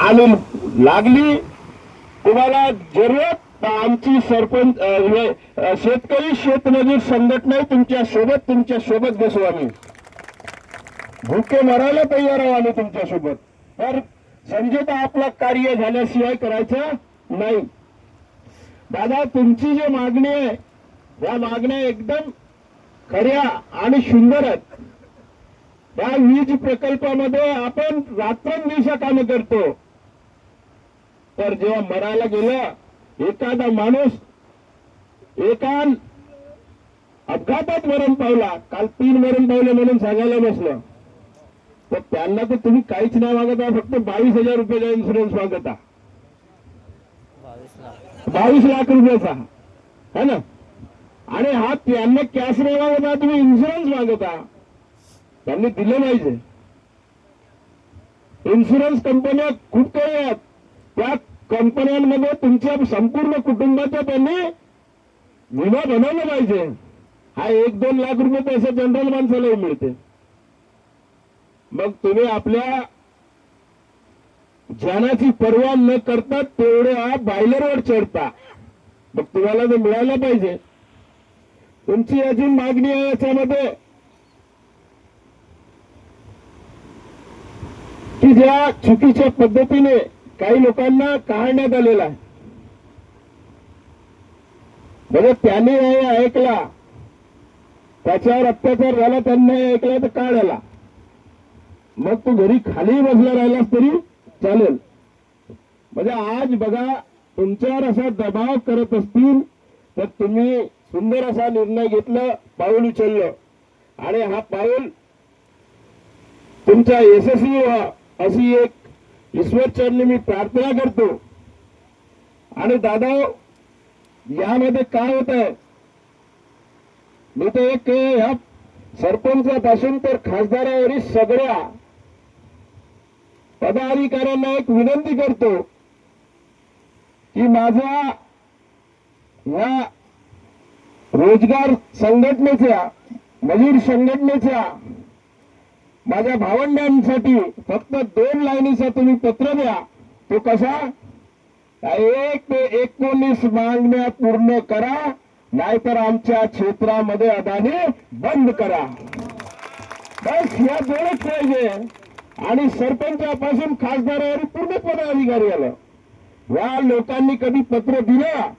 आणि लागली तुम्हाला जरूरत तर आमची सरपंच शेतकरी शेतमजूर संघटना तुमच्या सोबत बसू आम्ही. भुके मरायला तयार आहो आम्ही तुमच्या सोबत. तर समजोता आपला कार्य झाल्याशिवाय करायचं नाही. दादा तुमची जी मागणी आहे या मागण्या एकदम खऱ्या आणि सुंदर आहेत. या वीज प्रकल्पामध्ये आपण रात्रंदिवस कामं करतो. तर जेव्हा मरायला गेलं एखादा माणूस एका अपघातात मरण पावला, काल 3 मरण पावले म्हणून सांगायला बसलं, तर त्यांना तर तुम्ही काहीच नाही मागता, फक्त 22,000 रुपयाचा इन्शुरन्स मागता. 22 लाख रुपयाचा है ना. आणि हा त्यांना कॅश नाही मागता, तुम्ही इन्शुरन्स मागता. त्यांनी दिलं पाहिजे. इन्शुरन्स कंपन्या खूप काही आहेत. त्या कंपन्यांमध्ये तुमच्या संपूर्ण कुटुंबाचा त्यांनी विमा बनवला पाहिजे. हा 1-2 लाख रुपये पैसा जनरल माणसालाही मिळते. मग तुम्ही आपल्या जानाची पर्वा न करता तेवढ्या बायलरवर चढता. मग तुम्हाला ते मिळायला पाहिजे. तुमची अजून मागणी आहे याच्यामध्ये की ज्या चुकीच्या पद्धतीने काही लोकांना काढण्यात आलेला आहे, म्हणजे त्यांनी हे ऐकला, त्याच्यावर अत्याचार झाला, त्यांनी ऐकला तर काढायला, मग तू घरी खाली बसला राहिलास तरी चालेल. म्हणजे आज बघा तुमच्यावर असा दबाव करत असतील तर तुम्ही सुंदर असा निर्णय घेतला, पाऊल उचललं आणि हा पाऊल तुमचा यशस्वी व्हा अशी एक ईश्वरचरणी मी प्रार्थना करतो. आणि दादा यामध्ये काय होत आहे, मी तर एक ह्या सरपंचापासून तर खासदारावरील सगळ्या पदाधिकाऱ्यांना एक विनंती करतो की माझ्या या रोजगार संघटनेच्या मजूर संघटनेच्या माझ्या भावंडांसाठी फक्त 2 लाईनीचा तुम्ही पत्र द्या. तो कसा, 1 ते 19 मागण्या पूर्ण करा, नाहीतर आमच्या क्षेत्रामध्ये अदानी बंद करा. बस या 2च पाहिजे. आणि सरपंचापासून खासदारावर पूर्ण पदाधिकारी आलं. या लोकांनी कधी पत्र दिलं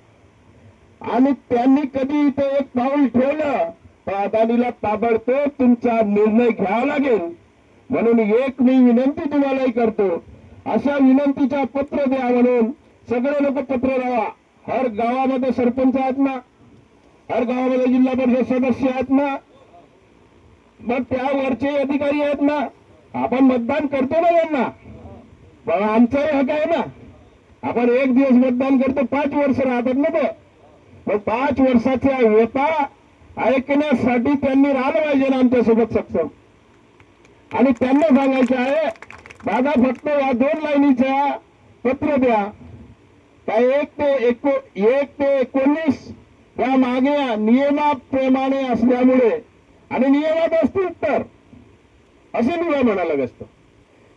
आणि त्यांनी कधी इथे एक पाऊल ठेवलं तर अदानीला ताबडतोब तुमचा निर्णय घ्यावा लागेल. म्हणून एक मी विनंती तुम्हालाही करतो, अशा विनंतीचा पत्र द्या म्हणून सगळे लोक पत्र द्यावा. हर गावामध्ये सरपंच आहेत ना, हर गावामध्ये जिल्हा परिषद सदस्य आहेत ना, मग त्यावरचे अधिकारी आहेत ना, आपण मतदान करतो ना त्यांना. आमचाही हक आहे ना. आपण 1 दिवस मतदान करतो, 5 वर्ष राहतात ना ते. मग 5 वर्षाच्या व्यथा ऐकण्यासाठी त्यांनी राहिलं पाहिजे ना आमच्यासोबत सक्षम. आणि त्यांना सांगायचं आहे दादा फक्त या 2 लाईनीचा पत्र द्या. काय 1 ते 19 या मागण्या नियमाप्रमाणे असल्यामुळे आणि नियमात असतील तर असे नियम म्हणायला असतं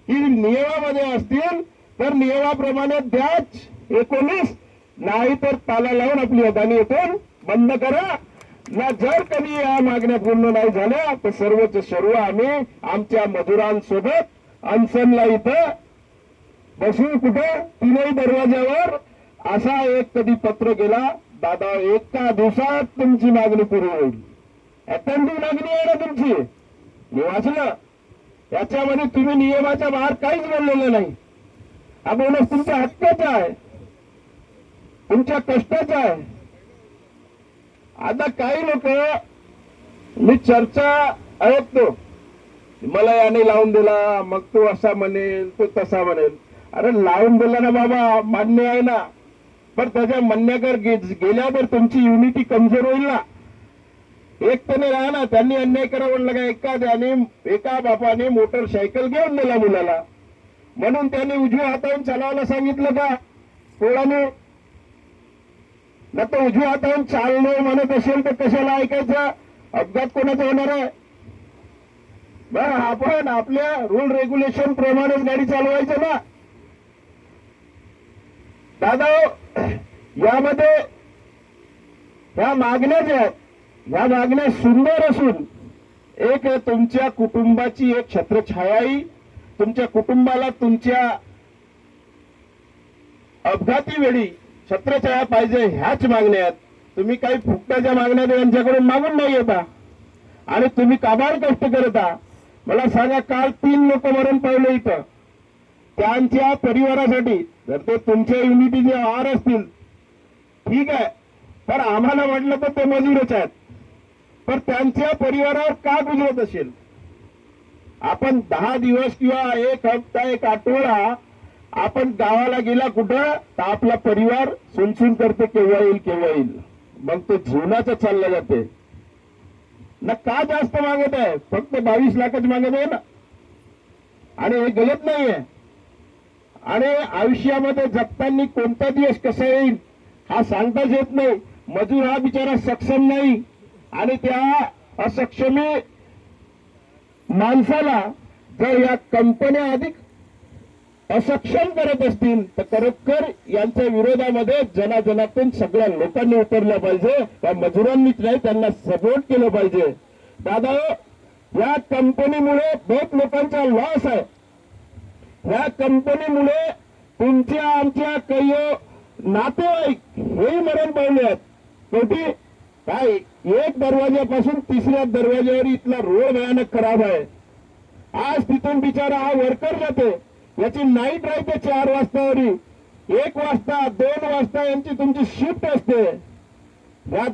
की नियमामध्ये असतील तर नियमाप्रमाणे द्याच 19, नाही तर ताला लावून आपली अदानी येथून बंद करा ना. जर कधी या मागण्या पूर्ण नाही झाल्या तर सर्वच सर्व आम्ही आमच्या मजुरांसोबत अनशनला इथं बसू. कुठं 3ही दरवाज्यावर. असा एक कधी पत्र गेला दादा, 1 दिवसात तुमची मागणी पूर्ण होईल. अत्यंतिक मागणी आहे ना तुमची. मी वाचलं याच्यामध्ये तुम्ही नियमाच्या बाहेर काहीच बोललेलं नाही. हा बोनस तुमच्या हक्काचा आहे, तुमच्या कष्टाचा आहे. आता काही लोक मी चर्चा ऐकतो, मला याने लावून दिला, मग तो असा म्हणेल, तो तसा म्हणेल. अरे लावून दिला ना बाबा, मान्य आहे ना, पण त्याच्या म्हणण्याकर गेल्यावर तुमची युनिटी कमजोर होईल ना. एकट्याने राहा ना. त्यांनी अन्याय करा म्हणलं का, एका बापाने मोटरसायकल घेऊन दिला मुलाला, म्हणून त्यांनी उजव्या हातावून चालवायला सांगितलं का पोळाने? ना तर उजव्या हातावून चालणं म्हणत असेल तर कशाला ऐकायचं? अपघात कोणाचा होणार आहे? बरं आपण आपल्या रूल रेग्युलेशन प्रमाणेच गाडी चालवायचं ना. दादा यामध्ये ह्या मागण्या ज्या आहेत ह्या मागण्या सुंदर असून एक तुमच्या कुटुंबाची एक छत्रछायाही तुमच्या कुटुंबाला तुमच्या अपघाती वेळी छत्रछाया पाहिजे ह्याच मागण्या आहेत. तुम्ही काही फुकट्याच्या मागण्या यांच्याकडून मागून नाही येता आणि तुम्ही काबाड कष्ट करता. मला सांगा काल 3 लोक मरण पावले इथं त्यांच्या परिवारासाठी. जर ते तुमच्या युनिटीचे आहार असतील ठीक आहे पण आम्हाला म्हटलं तर ते मजूरच आहेत पण त्यांच्या परिवारावर का गुजरत असेल. आपण 10 दिवस किंवा 1 हप्ता 1 आठवडा आपण गावाला गेला कुठं तर आपला परिवार सुनसुन करते केव्हा येईल केव्हा येईल. मग तो जीवनाचं चाललं जाते ना. का जास्त मागत आहे फक्त 22 लाखच मागत आहे ना आणि हे गलत नाहीये. आणि आयुष्यामध्ये जगताना कोणता दिवस कसा येईल हा सांगताच येत नाही. मजूर हा बिचारा सक्षम नाही आणि त्या असक्षमी माणसाला जर या कंपन्या अधिक असक्षम करत असतील तर खरोखर यांच्या विरोधामध्ये जनाजनातून सगळ्या लोकांनी उतरलं पाहिजे. त्या मजुरांनीच नाही त्यांना सपोर्ट केलं पाहिजे. दादा या कंपनीमुळे बहुत लोकांचा लॉस आहे. या कंपनीमुळे तुमच्या आमच्या काही नातेवाईक हेही मरण पावले आहेत. शेवटी काय 1 दरवाजापासून 3ऱ्या दरवाजावर इथला रोड भयानक खराब आहे. आज तिथून बिचारा हा वर्कर जाते याची नाईट राहते 4 वाजतावरी 1 वाजता 2 वाजता यांची तुमची शिफ्ट असते. या